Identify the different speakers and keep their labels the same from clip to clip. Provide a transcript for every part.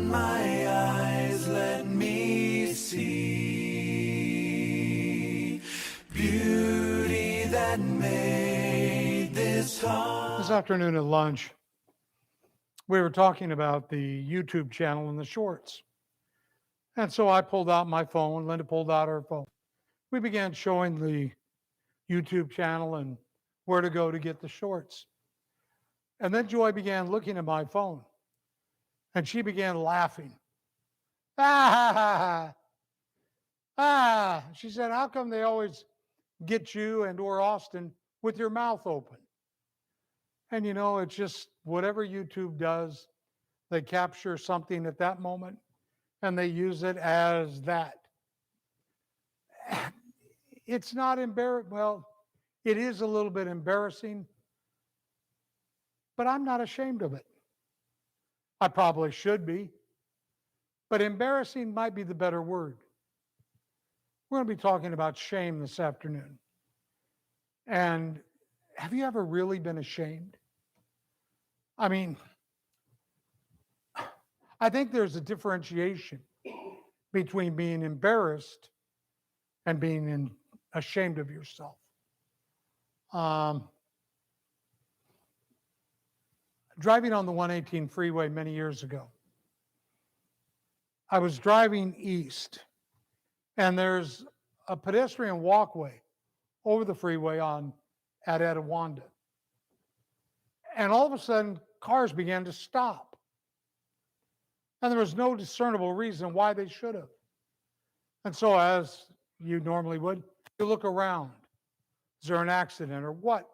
Speaker 1: Open my eyes, let me see beauty that made this heart.
Speaker 2: This afternoon at lunch, we were talking about the YouTube channel and the shorts. And so I pulled out my phone, Linda pulled out her phone. We began showing the YouTube channel and where to go to get the shorts. And then Joy began looking at my phone and she began laughing. Ah, she said, how come they always get you and or Austin with your mouth open? And you know, it's just whatever YouTube does, they capture something at that moment and they use it as that. It's not embarrassing. Well, it is a little bit embarrassing, but I'm not ashamed of it. I probably should be, but embarrassing might be the better word. We're going to be talking about shame this afternoon. And have you ever really been ashamed? I mean, I think there's a differentiation between being embarrassed and being ashamed of yourself. Driving on the 118 freeway many years ago, I was driving east, and there's a pedestrian walkway over the freeway at Etiwanda. And all of a sudden, cars began to stop. And there was no discernible reason why they should have. And so, as you normally would, you look around. Is there an accident or what?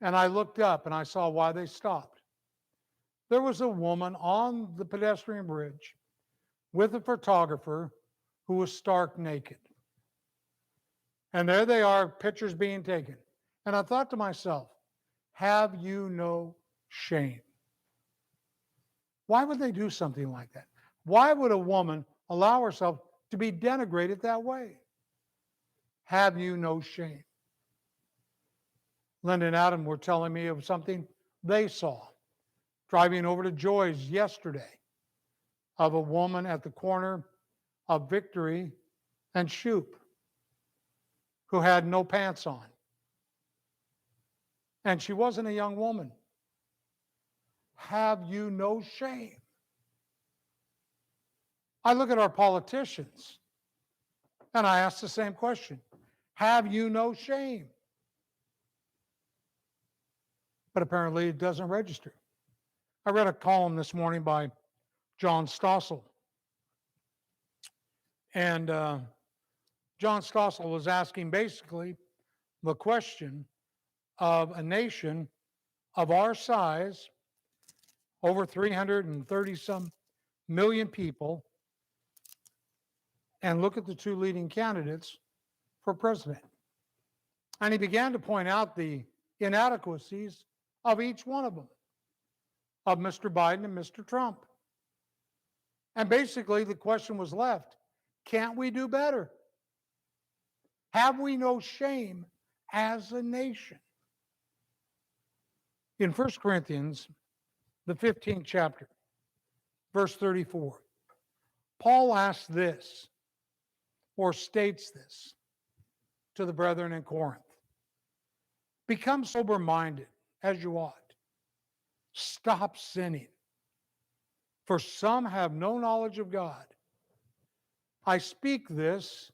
Speaker 2: And I looked up and I saw why they stopped. There was a woman on the pedestrian bridge with a photographer who was stark naked. And there they are, pictures being taken. And I thought to myself, have you no shame? Why would they do something like that? Why would a woman allow herself to be denigrated that way? Have you no shame? Linda and Adam were telling me of something they saw driving over to Joy's yesterday of a woman at the corner of Victory and Shoup who had no pants on. And she wasn't a young woman. Have you no shame? I look at our politicians and I ask the same question. Have you no shame? But apparently it doesn't register. I read a column this morning by John Stossel. And John Stossel was asking basically the question of a nation of our size, over 330 some million people, and look at the two leading candidates for president. And he began to point out the inadequacies of each one of them, of Mr. Biden and Mr. Trump. And basically the question was left, can't we do better? Have we no shame as a nation? In 1 Corinthians, the 15th chapter, verse 34, Paul asks this, or states this, to the brethren in Corinth. Become sober-minded, as you ought. Stop sinning, for some have no knowledge of God. I speak this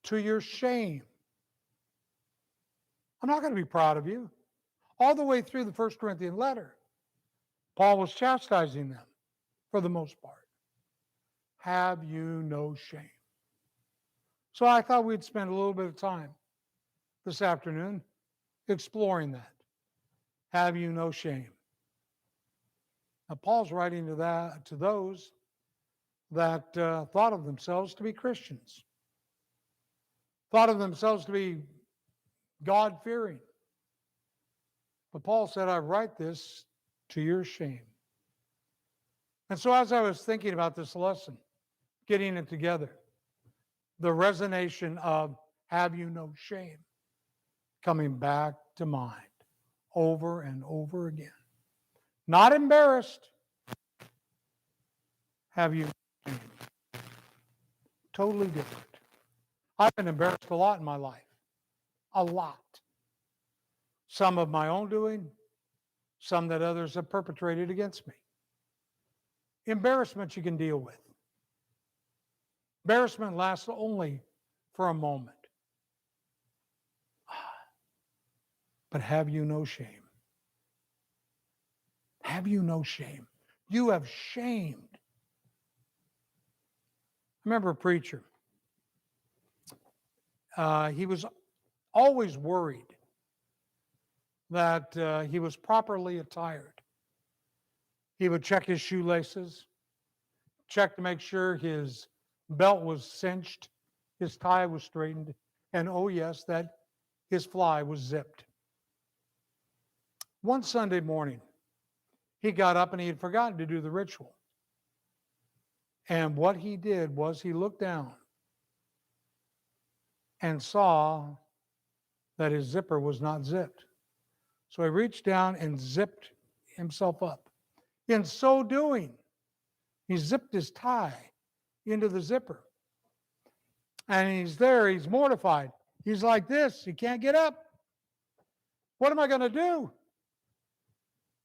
Speaker 2: to your shame. I'm not going to be proud of you. All the way through the 1 Corinthian letter, Paul was chastising them for the most part. Have you no shame? So I thought we'd spend a little bit of time this afternoon exploring that. Have you no shame? Now, Paul's writing to those that thought of themselves to be Christians, thought of themselves to be God-fearing. But Paul said, I write this to your shame. And so as I was thinking about this lesson, getting it together, the resonation of have you no shame coming back to mind over and over again. Not embarrassed, Have you? Totally different. I've been embarrassed a lot in my life. A lot. Some of my own doing, some that others have perpetrated against me. Embarrassment you can deal with. Embarrassment lasts only for a moment. But have you no shame? Have you no shame? You have shamed. I remember a preacher. He was always worried that he was properly attired. He would check his shoelaces, check to make sure his belt was cinched, his tie was straightened, and oh, yes, that his fly was zipped. One Sunday morning, he got up and he had forgotten to do the ritual. And what he did was he looked down and saw that his zipper was not zipped. So he reached down and zipped himself up. In so doing, he zipped his tie into the zipper. And he's there, he's mortified. He's like this, he can't get up. What am I going to do?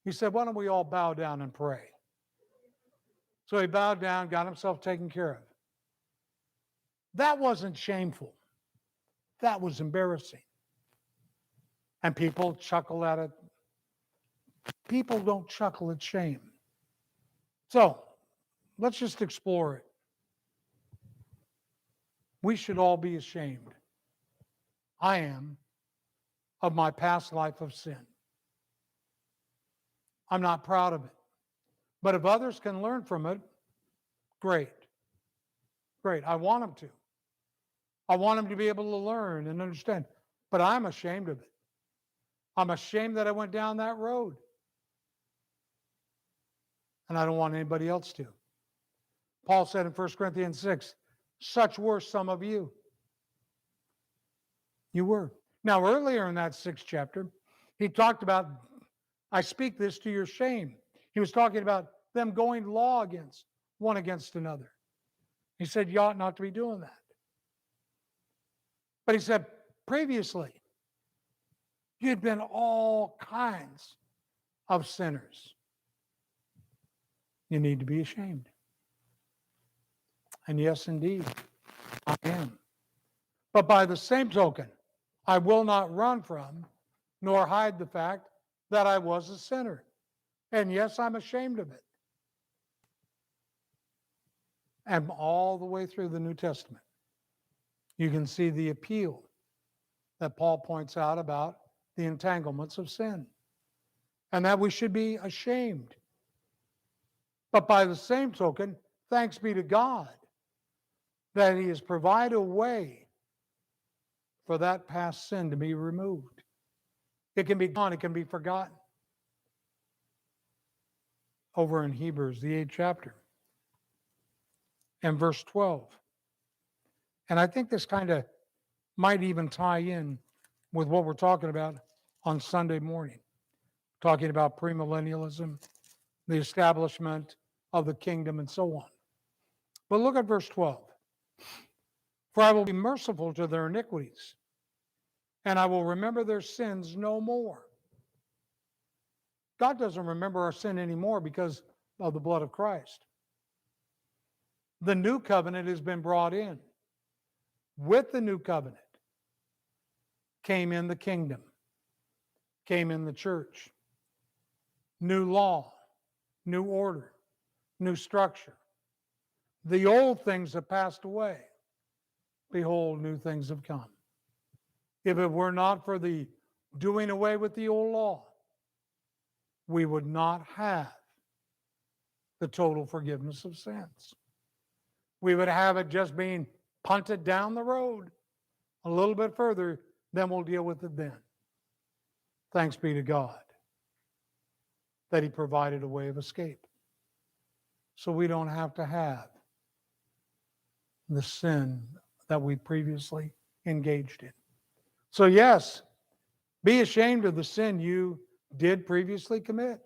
Speaker 2: He said, why don't we all bow down and pray? So he bowed down, got himself taken care of. That wasn't shameful. That was embarrassing. And people chuckle at it. People don't chuckle at shame. So let's just explore it. We should all be ashamed. I am of my past life of sin. I'm not proud of it. But if others can learn from it, great. Great. I want them to. I want them to be able to learn and understand. But I'm ashamed of it. I'm ashamed that I went down that road. And I don't want anybody else to. Paul said in 1 Corinthians 6, such were some of you. You were. Now, earlier in that 6th chapter, he talked about, I speak this to your shame. He was talking about them going law against one against another. He said, you ought not to be doing that. But he said, previously, you'd been all kinds of sinners. You need to be ashamed. And yes, indeed, I am. But by the same token, I will not run from nor hide the fact that I was a sinner. And yes, I'm ashamed of it. And all the way through the New Testament, you can see the appeal that Paul points out about the entanglements of sin, and that we should be ashamed. But by the same token, thanks be to God that he has provided a way for that past sin to be removed. It can be gone, it can be forgotten. Over in Hebrews, the 8th chapter, and verse 12. And I think this kind of might even tie in with what we're talking about on Sunday morning, talking about premillennialism, the establishment of the kingdom, and so on. But look at verse 12. For I will be merciful to their iniquities, and I will remember their sins no more. God doesn't remember our sin anymore because of the blood of Christ. The new covenant has been brought in. With the new covenant came in the kingdom, came in the church, new law, new order, new structure. The old things have passed away. Behold, new things have come. If it were not for the doing away with the old law, we would not have the total forgiveness of sins. We would have it just being punted down the road a little bit further, then we'll deal with it then. Thanks be to God that he provided a way of escape, so we don't have to have the sin that we previously engaged in. So yes, be ashamed of the sin you did previously commit.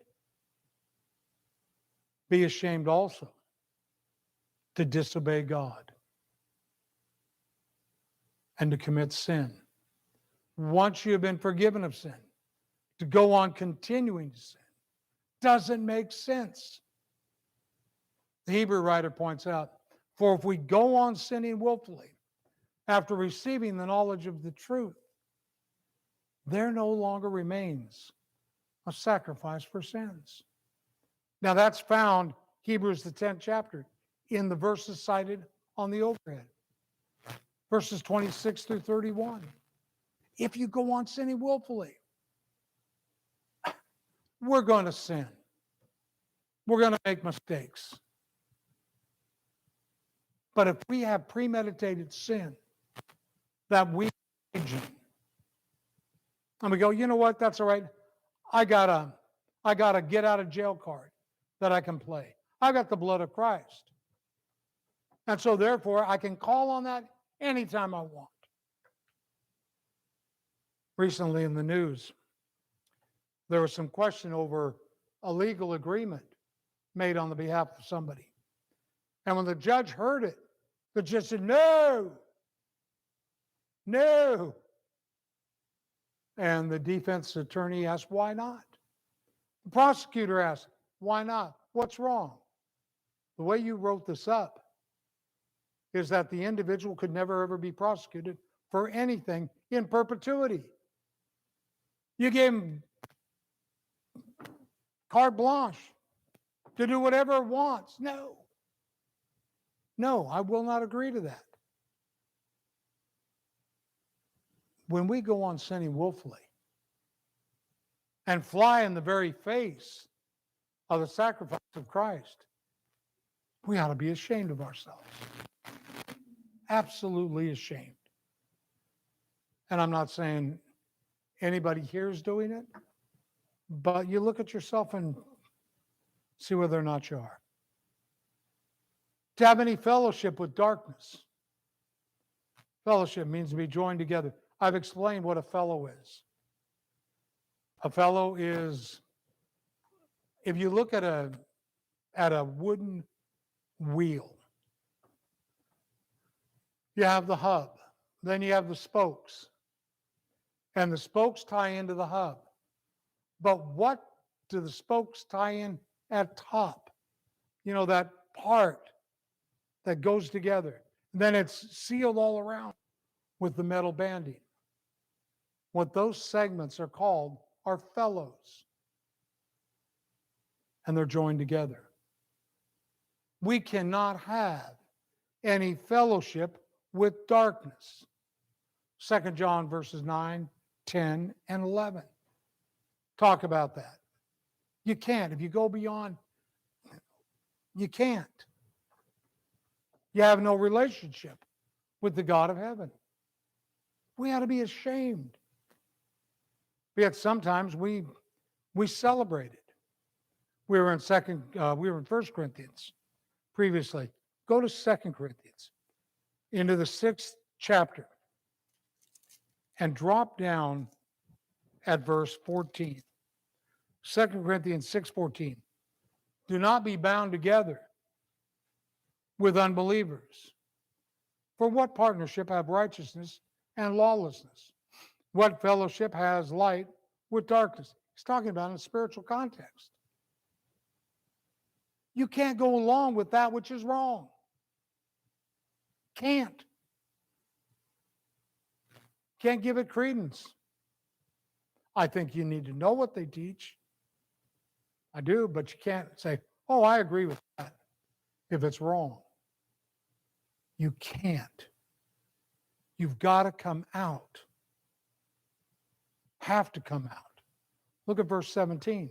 Speaker 2: Be ashamed also to disobey God and to commit sin. Once you have been forgiven of sin, to go on continuing to sin doesn't make sense. The Hebrew writer points out, for if we go on sinning willfully after receiving the knowledge of the truth, there no longer remains a sacrifice for sins. Now that's found, Hebrews the 10th chapter, in the verses cited on the overhead. Verses 26 through 31. If you go on sinning willfully, we're going to sin. We're going to make mistakes. But if we have premeditated sin that we engage in, and we go, you know what, that's all right. I got a get out of jail card that I can play. I got the blood of Christ. And so therefore I can call on that anytime I want. Recently in the news, there was some question over a legal agreement made on the behalf of somebody. And when the judge heard it, the judge said, no. And the defense attorney asked, why not? The prosecutor asked, why not? What's wrong? The way you wrote this up is that the individual could never ever be prosecuted for anything in perpetuity. You gave him carte blanche to do whatever it wants. No, I will not agree to that. When we go on sinning willfully and fly in the very face of the sacrifice of Christ, we ought to be ashamed of ourselves. Absolutely ashamed. And I'm not saying anybody here is doing it, but you look at yourself and see whether or not you are. To have any fellowship with darkness. Fellowship means to be joined together. I've explained what a fellow is. A fellow is, if you look at a wooden wheel, you have the hub, then you have the spokes, and the spokes tie into the hub. But what do the spokes tie in at top? You know, that part that goes together. Then it's sealed all around with the metal banding. What those segments are called are fellows. And they're joined together. We cannot have any fellowship with darkness. 2 John verses 9, 10, and 11 talk about that. You can't. If you go beyond, you can't. You have no relationship with the God of heaven. We ought to be ashamed. Yet sometimes we celebrate it. We were in 1 Corinthians previously. Go to 2 Corinthians into the 6th chapter and drop down at verse 14. 2 Corinthians 6:14. Do not be bound together with unbelievers. For what partnership have righteousness and lawlessness? What fellowship has light with darkness? He's talking about in a spiritual context. You can't go along with that which is wrong. Can't give it credence. I think you need to know what they teach. I do, but you can't say, oh, I agree with that if it's wrong. You can't. You've got to come out. Have to come out. Look at verse 17.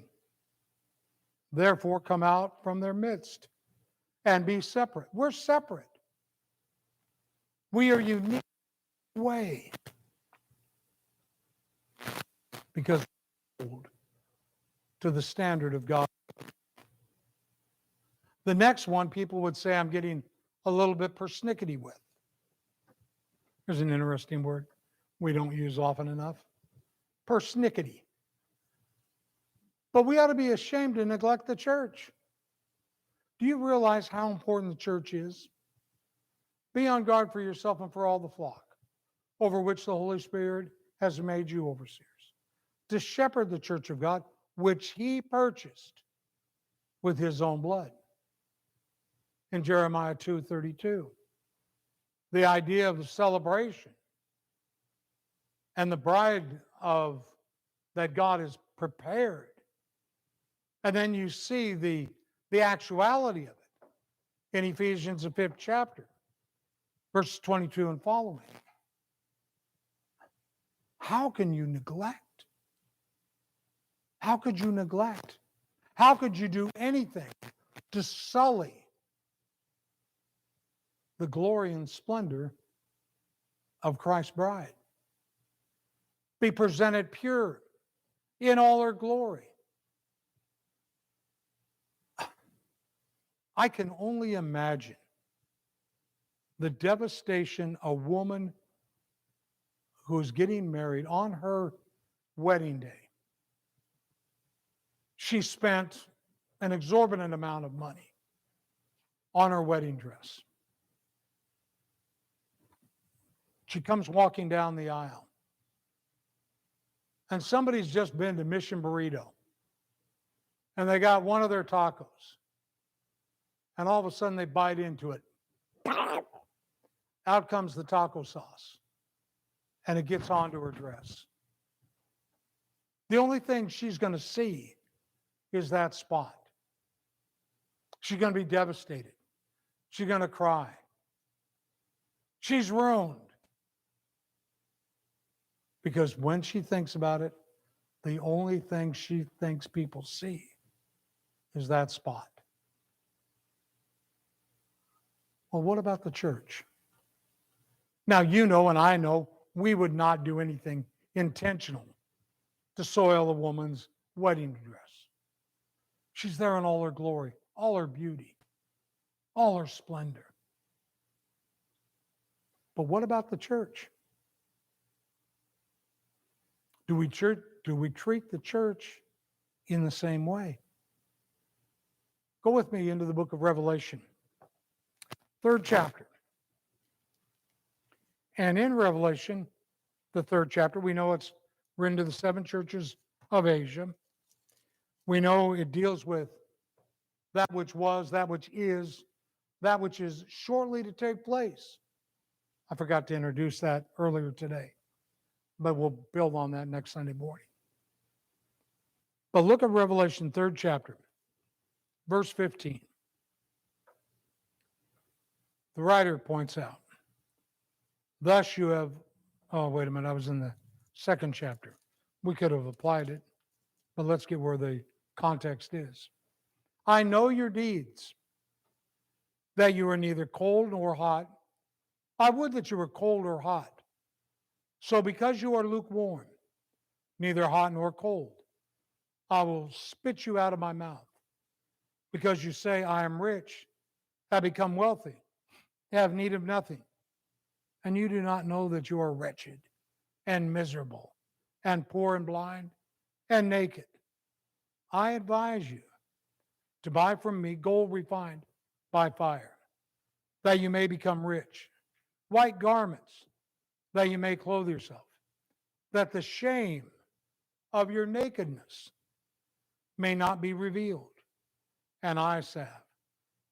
Speaker 2: Therefore, come out from their midst and be separate. We're separate. We are unique way because we hold to the standard of God. The next one, people would say I'm getting a little bit persnickety with. There's an interesting word we don't use often enough. Persnickety. But we ought to be ashamed to neglect the church. Do you realize how important the church is? Be on guard for yourself and for all the flock, over which the Holy Spirit has made you overseers, to shepherd the church of God, which he purchased with his own blood. In Jeremiah 2:32, the idea of the celebration and the bride of that God has prepared. And then you see the actuality of it in Ephesians, the 5th chapter, verses 22 and following. How can you neglect? How could you neglect? How could you do anything to sully the glory and splendor of Christ's bride? Be presented pure in all her glory. I can only imagine the devastation a woman who's getting married on her wedding day. She spent an exorbitant amount of money on her wedding dress. She comes walking down the aisle, and somebody's just been to Mission Burrito, and they got one of their tacos, and all of a sudden they bite into it. Out comes the taco sauce, and it gets onto her dress. The only thing she's going to see is that spot. She's going to be devastated. She's going to cry. She's ruined. Because when she thinks about it, the only thing she thinks people see is that spot. Well, what about the church? Now, you know, and I know, we would not do anything intentional to soil a woman's wedding dress. She's there in all her glory, all her beauty, all her splendor. But what about the church? Do we treat the church in the same way? Go with me into the book of Revelation, 3rd chapter. And in Revelation, the 3rd chapter, we know it's written to the 7 churches of Asia. We know it deals with that which was, that which is shortly to take place. I forgot to introduce that earlier today, but we'll build on that next Sunday morning. But look at Revelation 3rd chapter, verse 15. The writer points out, thus you have, oh, wait a minute, I was in the 2nd chapter. We could have applied it, but let's get where the context is. I know your deeds, that you are neither cold nor hot. I would that you were cold or hot. So because you are lukewarm, neither hot nor cold, I will spit you out of my mouth. Because you say, I am rich, have become wealthy, have need of nothing, and you do not know that you are wretched and miserable and poor and blind and naked. I advise you to buy from me gold refined by fire, that you may become rich, white garments, that you may clothe yourself, that the shame of your nakedness may not be revealed, and eye salve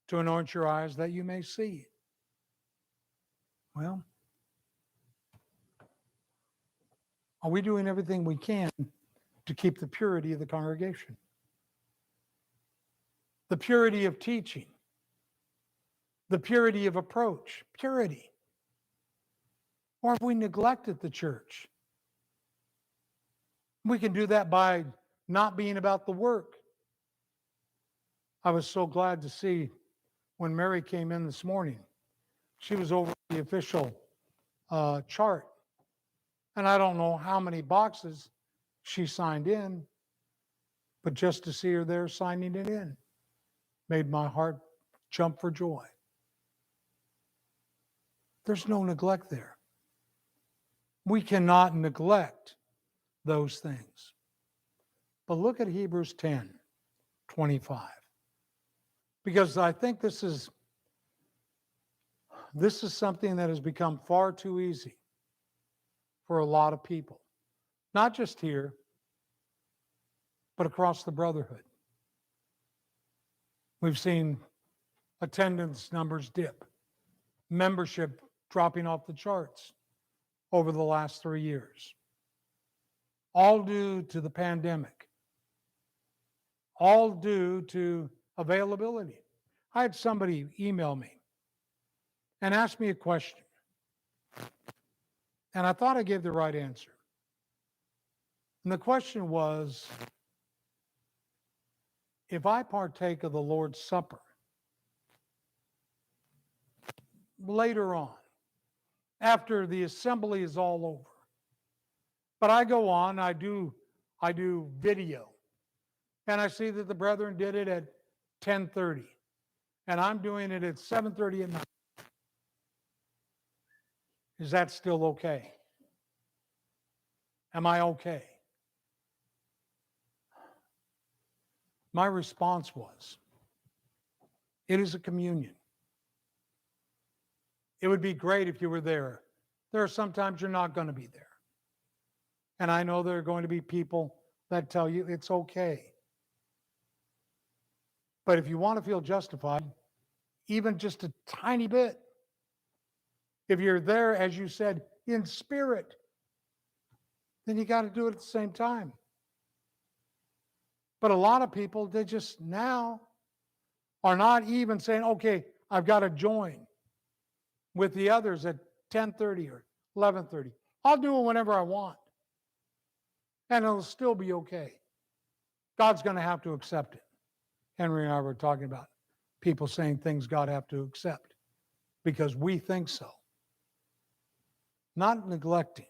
Speaker 2: to anoint your eyes that you may see. Well, are we doing everything we can to keep the purity of the congregation? The purity of teaching, the purity of approach, purity. Or have we neglected the church? We can do that by not being about the work. I was so glad to see when Mary came in this morning. She was over the official chart. And I don't know how many boxes she signed in, but just to see her there signing it in made my heart jump for joy. There's no neglect there. We cannot neglect those things. But look at Hebrews 10:25. because I think this is something that has become far too easy for a lot of people, not just here, but across the brotherhood. We've seen attendance numbers dip, membership dropping off the charts over the last 3 years, all due to the pandemic, all due to availability. I had somebody email me and ask me a question, and I thought I gave the right answer. And the question was, if I partake of the Lord's Supper later on, after the assembly is all over, but I go on, I do video, and I see that the brethren did it at 10:30, and I'm doing it at 7:30 at night. Is that still okay? Am I okay? My response was, it is a communion. It would be great if you were there. There are sometimes you're not going to be there. And I know there are going to be people that tell you it's okay. But if you want to feel justified, even just a tiny bit, if you're there, as you said, in spirit, then you got to do it at the same time. But a lot of people, they just now are not even saying, okay, I've got to join with the others at 10:30 or 11:30. I'll do it whenever I want. And it'll still be okay. God's going to have to accept it. Henry and I were talking about people saying things God have to accept because we think so. Not neglecting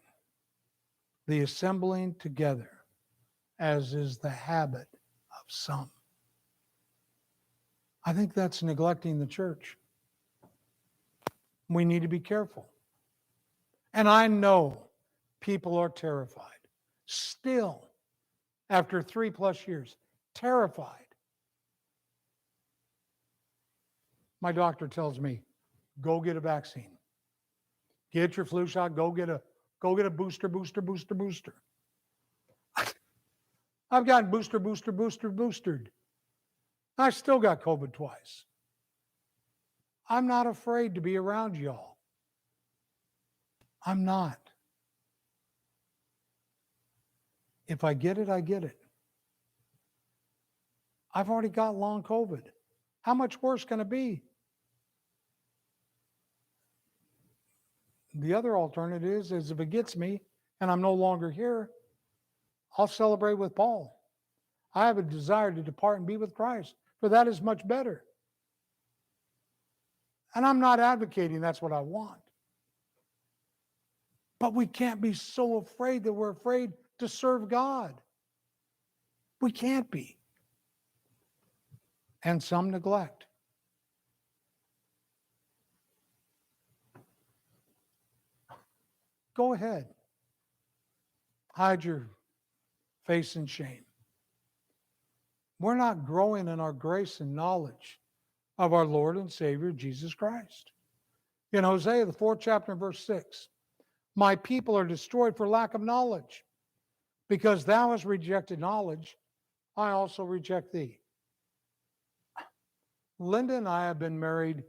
Speaker 2: the assembling together, as is the habit of some. I think that's neglecting the church. We need to be careful. And I know people are terrified. Still, after 3+ years, terrified. My doctor tells me, go get a vaccine. Get your flu shot, go get a booster. I've gotten boosted. I still got COVID twice. I'm not afraid to be around y'all. I'm not. If I get it, I get it. I've already got long COVID. How much worse can it be? The other alternative is if it gets me and I'm no longer here, I'll celebrate with Paul. I have a desire to depart and be with Christ, for that is much better. And I'm not advocating that's what I want. But we can't be so afraid that we're afraid to serve God. We can't be. And some neglect. Go ahead. Hide your face in shame. We're not growing in our grace and knowledge of our Lord and Savior, Jesus Christ. In Hosea, the 4th chapter, verse 6, my people are destroyed for lack of knowledge. Because thou hast rejected knowledge, I also reject thee. Linda and I have been married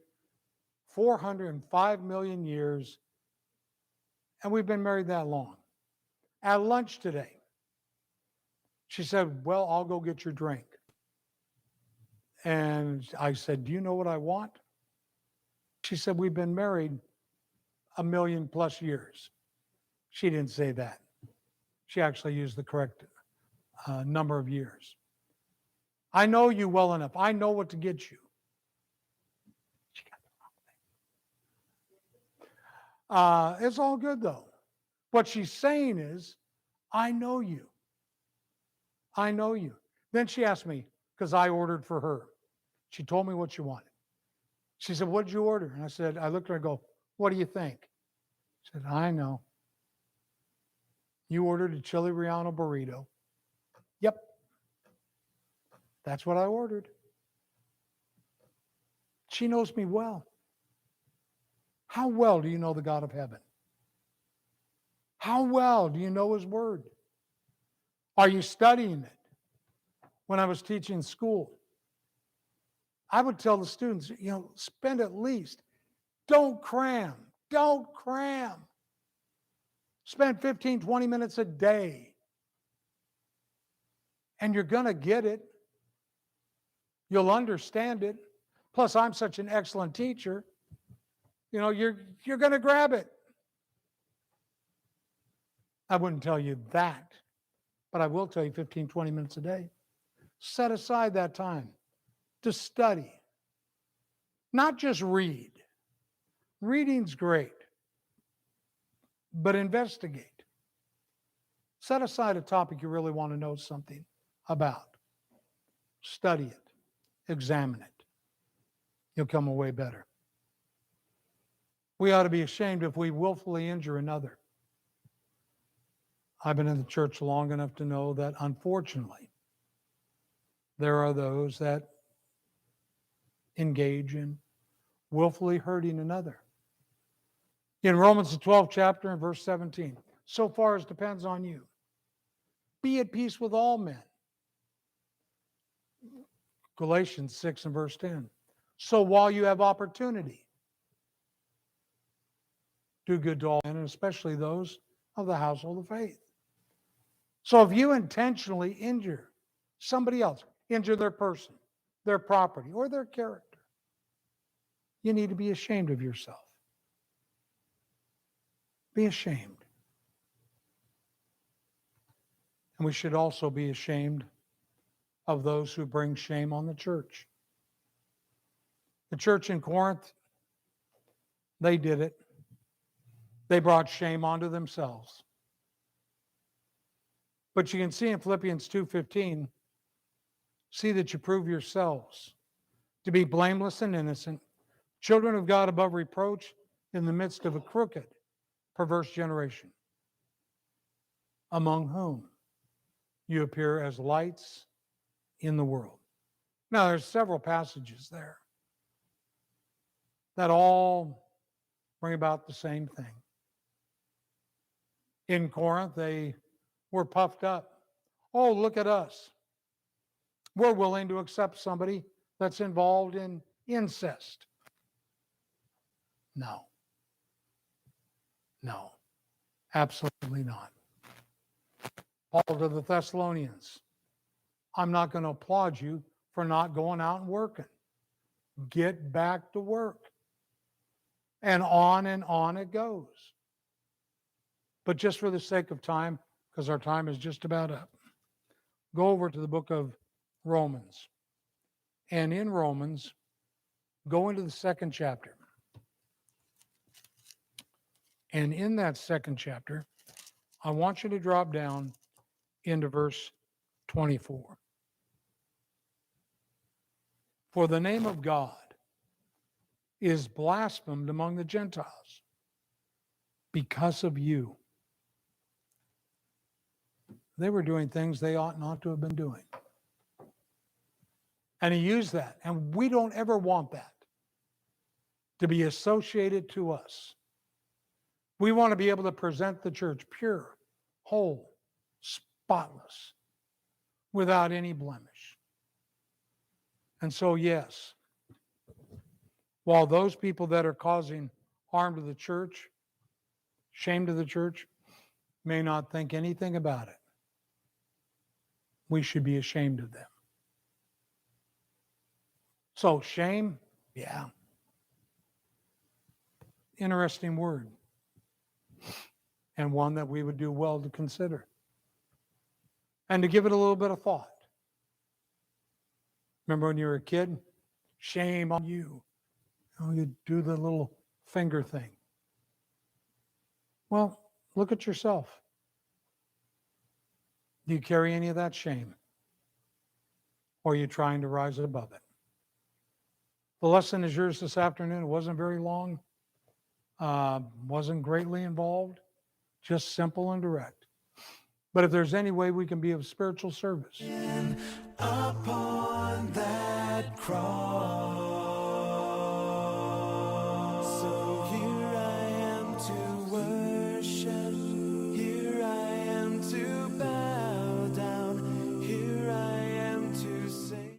Speaker 2: 405 million years, and we've been married that long. At lunch today, she said, well, I'll go get your drink. And I said, do you know what I want? She said, we've been married 1,000,000+ years. She didn't say that. She actually used the correct number of years. I know you well enough. I know what to get you. She got the wrong thing. It's all good, though. What she's saying is, I know you. I know you. Then she asked me, because I ordered for her. She told me what she wanted. She said, what did you order? And I looked at her and go, what do you think? She said, I know. You ordered a chili relleno burrito. Yep. That's what I ordered. She knows me well. How well do you know the God of heaven? How well do you know his word? Are you studying it? When I was teaching school, I would tell the students, spend at least, don't cram, don't cram. Spend 15, 20 minutes a day. And you're going to get it. You'll understand it. Plus, I'm such an excellent teacher. You're going to grab it. I wouldn't tell you that, but I will tell you 15, 20 minutes a day. Set aside that time to study, not just read. Reading's great, but investigate. Set aside a topic you really want to know something about. Study it, examine it. You'll come away better. We ought to be ashamed if we willfully injure another. I've been in the church long enough to know that, unfortunately, there are those that engage in willfully hurting another. In Romans, the 12th chapter and verse 17, so far as depends on you, be at peace with all men. Galatians 6 and verse 10. So while you have opportunity, do good to all men, and especially those of the household of faith. So if you intentionally injure somebody else, injure their person, their property, or their character, you need to be ashamed of yourself. Be ashamed. And we should also be ashamed of those who bring shame on the church. The church in Corinth, they did it. They brought shame onto themselves. But you can see in Philippians 2:15, see that you prove yourselves to be blameless and innocent, children of God above reproach in the midst of a crooked, perverse generation, among whom you appear as lights in the world. Now, there's several passages there that all bring about the same thing. In Corinth, they were puffed up. Oh, look at us. We're willing to accept somebody that's involved in incest. No, absolutely not. Paul to the Thessalonians, I'm not going to applaud you for not going out and working. Get back to work. And on it goes. But just for the sake of time, because our time is just about up, go over to the book of Romans. And in Romans, go into the 2nd chapter. And in that 2nd chapter, I want you to drop down into verse 24. For the name of God is blasphemed among the Gentiles because of you. They were doing things they ought not to have been doing. And he used that. And we don't ever want that to be associated to us. We want to be able to present the church pure, whole, spotless, without any blemish. And so, yes, while those people that are causing harm to the church, shame to the church, may not think anything about it, we should be ashamed of them. So shame, yeah. Interesting word. And one that we would do well to consider. And to give it a little bit of thought. Remember when you were a kid? Shame on you. You do the little finger thing. Well, look at yourself. Do you carry any of that shame? Or are you trying to rise above it? The lesson is yours this afternoon. It wasn't very long. Wasn't greatly involved. Just simple and direct. But if there's any way we can be of spiritual service.
Speaker 1: Upon that cross.